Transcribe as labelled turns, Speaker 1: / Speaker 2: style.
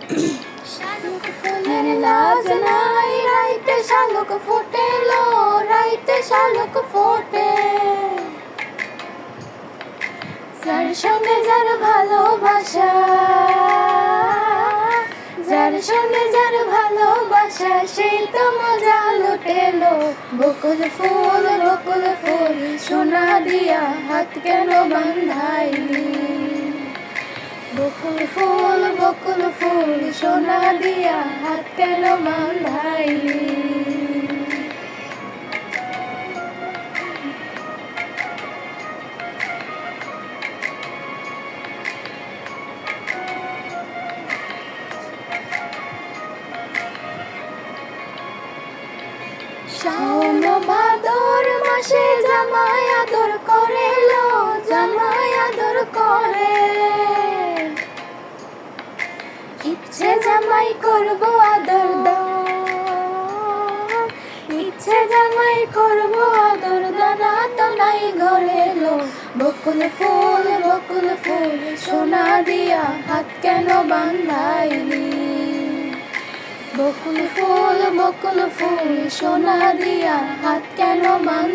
Speaker 1: শালুক ফুলের লাজ নাই, রাইতে শালুক ফুটেলো, রাইতে শালুক ফোটে। যার সঙ্গে যার ভালোবাসা, যার সঙ্গে যার ভালোবাসা, সেই তো মজা লুটেলো। বকুল ফুল সোনা দিয়া হাত কেন বান্ধাইলি? বকুল ফুল সোনা দিয়া হাত কেন বান্ধাইলি? শাওন ভাদর মাসে জামাই আদর করে লো, জামাই আদর করে। ইচ্ছে জামাই করব আদর দান, ইচ্ছে জামাই করব আদর দানা তো নাই ঘরে লো। বকুল ফুল সোনা দিয়া হাত কেন বান্ধাইলি? বকুল ফুল সোনা দিয়া হাত কেন বান্ধাইলি?